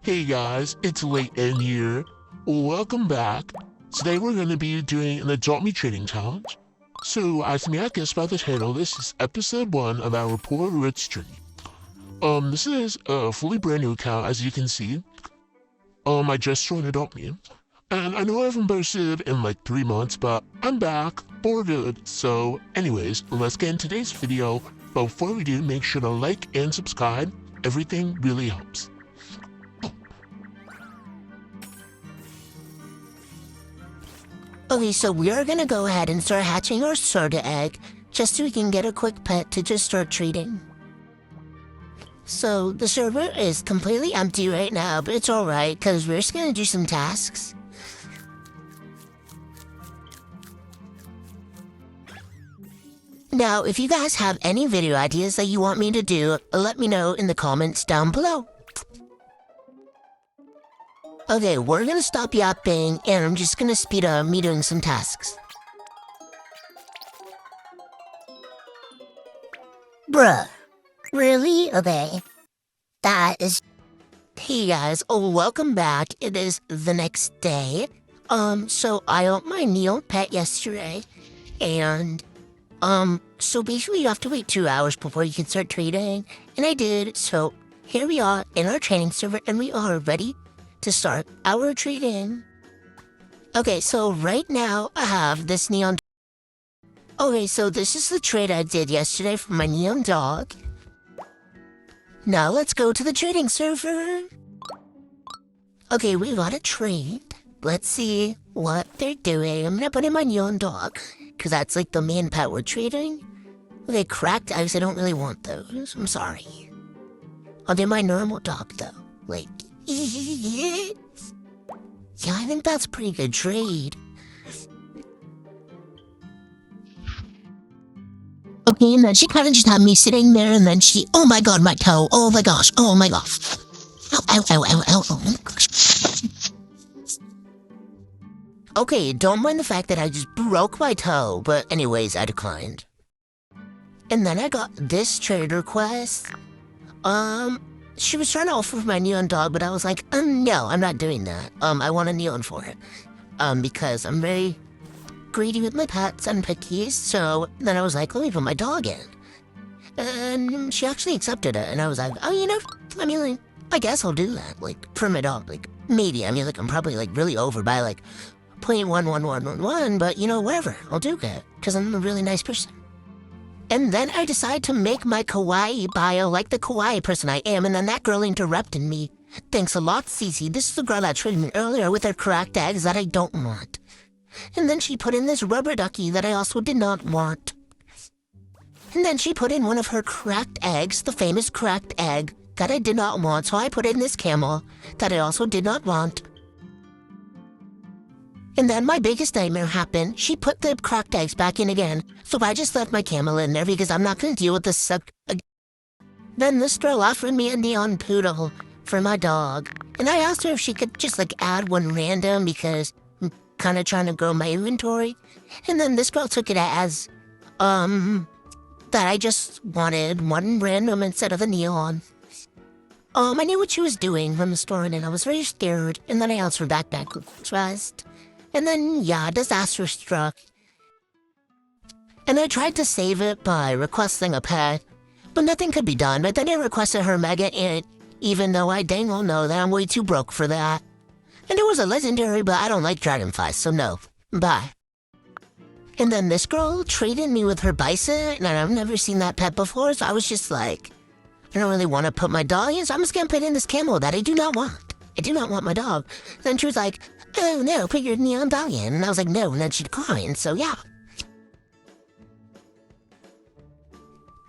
Hey guys, it's Late in here. Welcome back. Today we're going to be doing an Adopt Me Trading Challenge. So, as you may have guessed by the title, this is episode 1 of our Poor Rich stream. This is a fully brand new account, as you can see. I just joined Adopt Me. And I know I haven't posted in like 3 months, but I'm back for good. So, anyways, let's get into today's video. But before we do, make sure to like and subscribe. Everything really helps. Okay, so we're gonna go ahead and start hatching our starter egg, just so we can get a quick pet to just start treating. So, the server is completely empty right now, but it's alright, because we're just gonna do some tasks. Now, if you guys have any video ideas that you want me to do, let me know in the comments down below. Okay, we're gonna stop yapping, and I'm just gonna speed up me doing some tasks. Bruh. Really? Okay. That is... Hey guys, welcome back. It is the next day. So I owned my neon pet yesterday, and, so basically you have to wait 2 hours before you can start trading, and I did, so here we are in our training server, and we are ready to start our trading. Okay, so right now I have this neon. Okay, so this is the trade I did yesterday for my neon dog. Now let's go to the trading server. Okay, we got a trade. Let's see what they're doing. I'm gonna put in my neon dog, because that's like the main pet we're trading. Okay, cracked eggs, I don't really want those. I'm sorry. I'll do my normal dog though. Like, yeah, I think that's a pretty good trade. Okay, and then she kind of just had me sitting there, and then she... Oh my god, my toe. Oh my gosh. Oh my gosh. Ow, ow, ow, ow, ow. Oh my gosh. Okay, don't mind the fact that I just broke my toe, but anyways, I declined. And then I got this trade request. She was trying to offer my neon dog, but I was like, no, I'm not doing that. I want a neon for it. Because I'm very greedy with my pets and picky, so then I was like, let me put my dog in. And she actually accepted it, and I was like, oh, you know, I mean, like, I guess I'll do that, like, for my dog, like, maybe, I mean, like, I'm probably, like, really over by, like, 0.11111, but, you know, whatever, I'll do it, because I'm a really nice person. And then I decide to make my kawaii bio like the kawaii person I am, and then that girl interrupted me. Thanks a lot, Cece. This is the girl that traded me earlier with her cracked eggs that I don't want. And then she put in this rubber ducky that I also did not want. And then she put in one of her cracked eggs, the famous cracked egg, that I did not want, so I put in this camel that I also did not want. And then my biggest nightmare happened. She put the cracked eggs back in again, so I just left my camel in there because I'm not going to deal with this suck. Then this girl offered me a neon poodle for my dog, and I asked her if she could just like add one random because I'm kind of trying to grow my inventory. And then this girl took it as, that I just wanted one random instead of the neon. I knew what she was doing from the store, and I was very scared, and then I answered back with trust. And then, yeah, disaster struck. And I tried to save it by requesting a pet, but nothing could be done. But then I requested her mega ant, even though I dang well know that I'm way too broke for that. And it was a legendary, but I don't like dragonflies, so no. Bye. And then this girl traded me with her bison, and I've never seen that pet before, so I was just like, I don't really want to put my dog in, so I'm just gonna put in this camel that I do not want. I do not want my dog. Then she was like, oh no, put your neon dog in. And I was like, no, and then she declined, so yeah.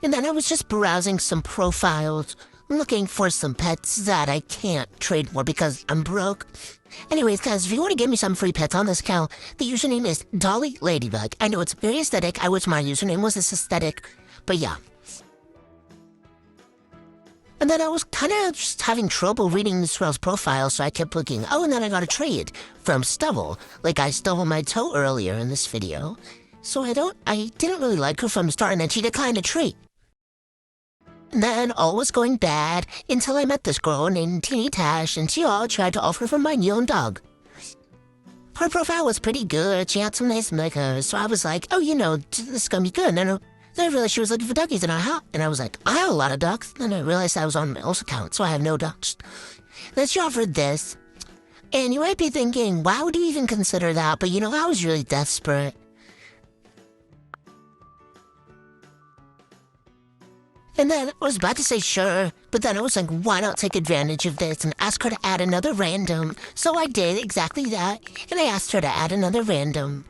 And then I was just browsing some profiles, looking for some pets that I can't trade for because I'm broke. Anyways, guys, if you want to give me some free pets on this account, the username is Dolly Ladybug. I know it's very aesthetic. I wish my username was this aesthetic, but yeah. And then I was kind of just having trouble reading this girl's profile, so I kept looking. Oh, and then I got a trade from Stubble. Like, I stubbled my toe earlier in this video. So I didn't really like her from the start, and then she declined a trade. And then all was going bad until I met this girl named Teeny Tash, and she all tried to offer for my new dog. Her profile was pretty good. She had some nice makers, so I was like, oh, this is gonna be good. And then I realized she was looking for duckies in our house, and I was like, I have a lot of ducks. Then I realized I was on my old account, so I have no ducks. Then she offered this, and you might be thinking, why would you even consider that? But I was really desperate. And then I was about to say sure, but then I was like, why not take advantage of this and ask her to add another random? So I did exactly that, and I asked her to add another random.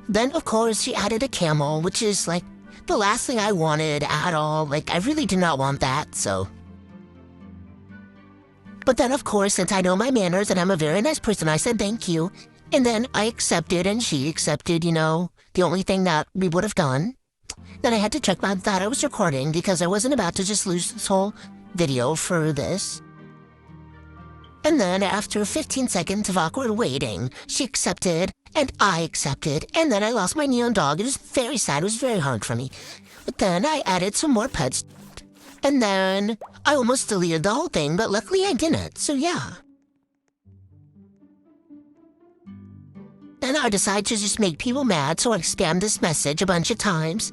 Then, of course, she added a camel, which is, like, the last thing I wanted at all. Like, I really did not want that, so. But then, of course, since I know my manners and I'm a very nice person, I said thank you. And then I accepted, and she accepted, the only thing that we would have done. Then I had to check that I was recording because I wasn't about to just lose this whole video for this. And then after 15 seconds of awkward waiting, she accepted, and I accepted, and then I lost my neon dog. It was very sad. It was very hard for me. But then I added some more pets, and then I almost deleted the whole thing, but luckily I didn't, so yeah. Then I decided to just make people mad, so I spammed this message a bunch of times.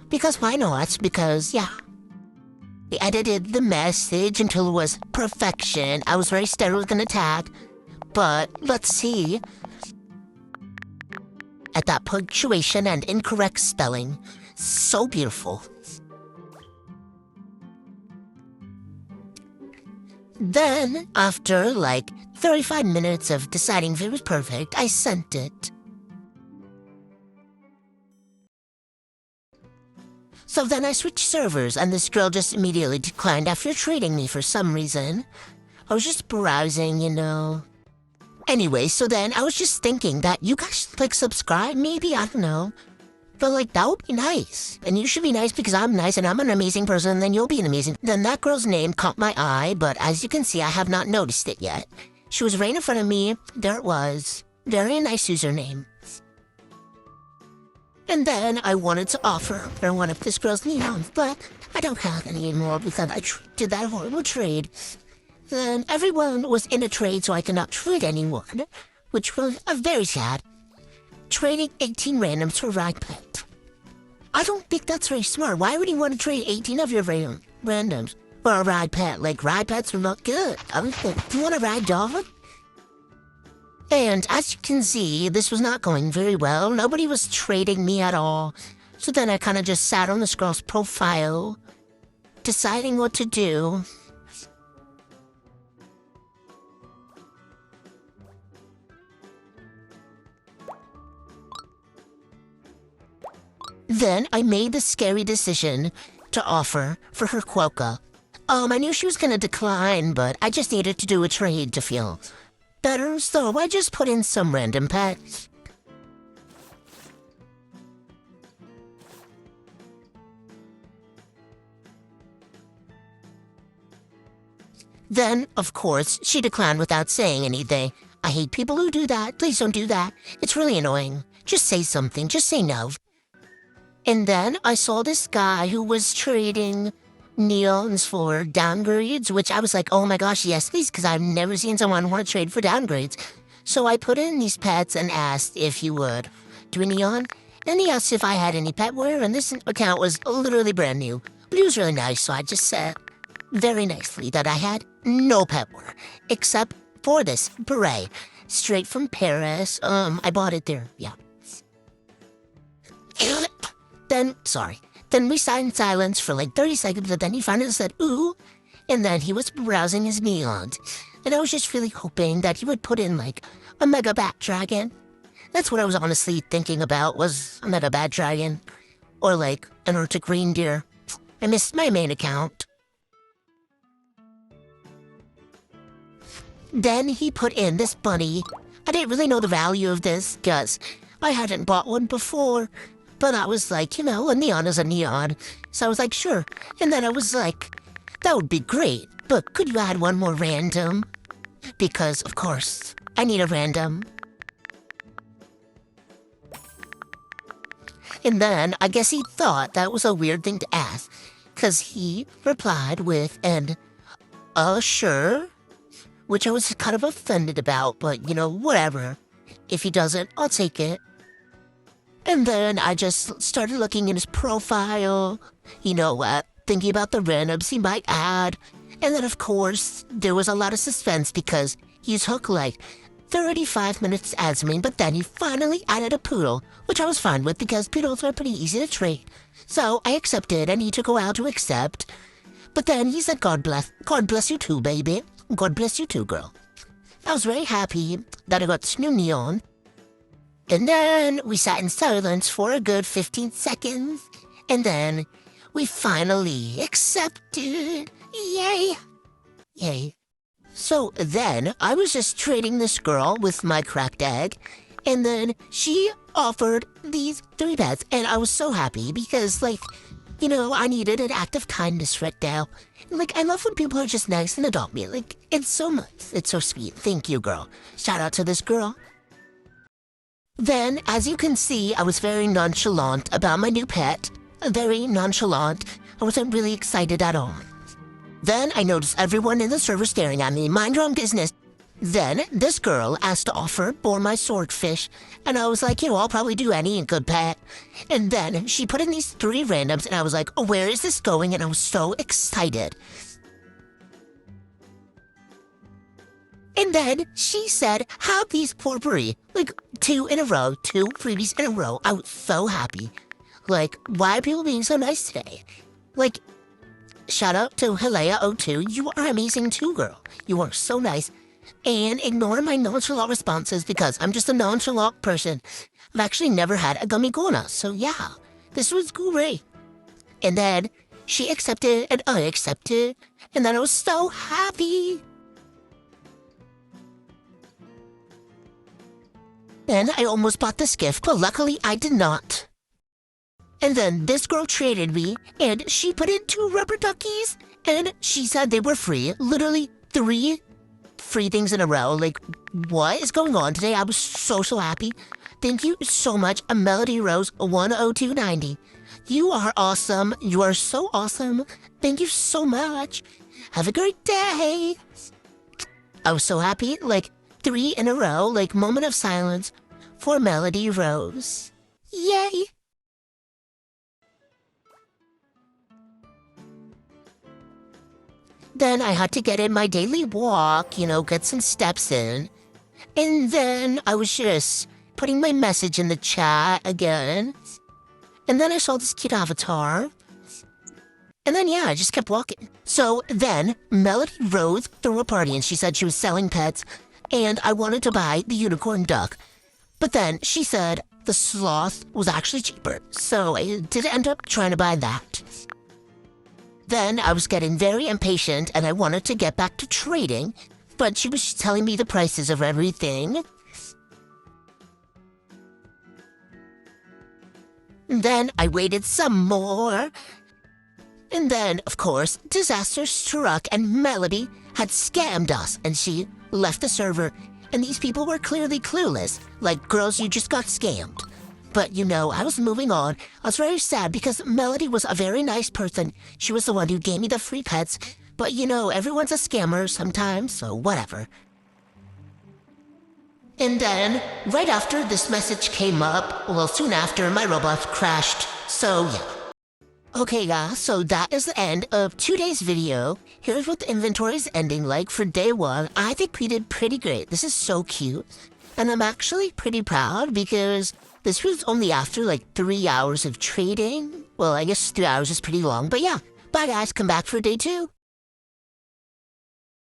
Because why not? Because, yeah. I edited the message until it was perfection. I was very scared it was gonna tag. But, let's see. At that punctuation and incorrect spelling. So beautiful. Then, after, 35 minutes of deciding if it was perfect, I sent it. So then I switched servers, and this girl just immediately declined after trading me for some reason. I was just browsing, Anyway, so then I was just thinking that you guys should, subscribe, maybe? I don't know. But, that would be nice. And you should be nice because I'm nice and I'm an amazing person, and then you'll be an amazing. Then that girl's name caught my eye, but as you can see, I have not noticed it yet. She was right in front of me. There it was. Very nice username. And then I wanted to offer her one of this girl's neons, but I don't have any anymore because I did that horrible trade. Then everyone was in a trade, so I could not trade anyone, which was very sad. Trading 18 randoms for a rag pet. I don't think that's very smart. Why would you want to trade 18 of your randoms for a rag pet? Rag pets are not good. I was like, do you want a rag dog? And as you can see, this was not going very well. Nobody was trading me at all. So then I kind of just sat on this girl's profile, deciding what to do. Then I made the scary decision to offer for her quokka. I knew she was going to decline, but I just needed to do a trade to feel better, so I just put in some random pets. Then, of course, she declined without saying anything. I hate people who do that. Please don't do that. It's really annoying. Just say something. Just say no. And then I saw this guy who was trading neons for downgrades, which I was like, oh my gosh, yes, please, because I've never seen someone want to trade for downgrades. So I put in these pets and asked if he would do a neon. And he asked if I had any pet wear, and this account was literally brand new. But he was really nice, so I just said very nicely that I had no pet wear, except for this beret, straight from Paris. I bought it there, yeah. Then we sat in silence for 30 seconds, but then he finally said, ooh, and then he was browsing his neons. And I was just really hoping that he would put in, a mega bat dragon. That's what I was honestly thinking about, was a mega bat dragon. Or, an Arctic reindeer. I missed my main account. Then he put in this bunny. I didn't really know the value of this, because I hadn't bought one before. But I was like, a neon is a neon. So I was like, sure. And then I was like, that would be great. But could you add one more random? Because, of course, I need a random. And then I guess he thought that was a weird thing to ask, because he replied with an, sure, which I was kind of offended about, but whatever. If he doesn't, I'll take it. And then I just started looking in his profile, thinking about the randoms he might add. And then, of course, there was a lot of suspense because he took like 35 minutes answering, but then he finally added a poodle, which I was fine with because poodles are pretty easy to treat. So I accepted and he took a while to accept. But then he said, God bless you too, baby. God bless you too, girl. I was very happy that I got Snoony on. And then we sat in silence for a good 15 seconds. And then we finally accepted. Yay! Yay. So then I was just trading this girl with my cracked egg. And then she offered these 3 pets. And I was so happy because, I needed an act of kindness right now. I love when people are just nice and adopt me. It's so nice. It's so sweet. Thank you, girl. Shout out to this girl. Then, as you can see, I was very nonchalant about my new pet. Very nonchalant. I wasn't really excited at all. Then I noticed everyone in the server staring at me. Mind your own business. Then this girl asked to offer for my swordfish. And I was like, I'll probably do any good pet. And then she put in these 3 randoms and I was like, where is this going? And I was so excited. And then she said, have these potpourri. 2 in a row, 2 freebies in a row. I was so happy. Why are people being so nice today? Shout out to Halea02. You are amazing too, girl. You are so nice. And ignore my nonchalant responses because I'm just a nonchalant person. I've actually never had a gummy gona, so yeah. This was great. And then she accepted and I accepted. And then I was so happy. Then I almost bought this gift, but luckily I did not. And then this girl traded me, and she put in 2 rubber duckies, and she said they were free. Literally 3 free things in a row. What is going on today? I was so happy. Thank you so much, Melody Rose 10290. You are awesome. You are so awesome. Thank you so much. Have a great day. I was so happy. 3 in a row, moment of silence for Melody Rose. Yay! Then I had to get in my daily walk, get some steps in. And then I was just putting my message in the chat again. And then I saw this cute avatar. And then, I just kept walking. So then Melody Rose threw a party and she said she was selling pets. And I wanted to buy the unicorn duck. But then she said the sloth was actually cheaper. So I did end up trying to buy that. Then I was getting very impatient and I wanted to get back to trading. But she was telling me the prices of everything. And then I waited some more. And then, of course, disaster struck and Melody had scammed us and she left the server. And these people were clearly clueless, girls, you just got scammed. But, I was moving on. I was very sad because Melody was a very nice person. She was the one who gave me the free pets. But, everyone's a scammer sometimes, so whatever. And then, right after this message came up, soon after, my Roblox crashed. So, yeah. Okay, guys, so that is the end of today's video. Here's what the inventory is ending like for day 1. I think we did pretty great. This is so cute. And I'm actually pretty proud because this was only after 3 hours of trading. Well, I guess 3 hours is pretty long, but yeah. Bye, guys. Come back for day 2.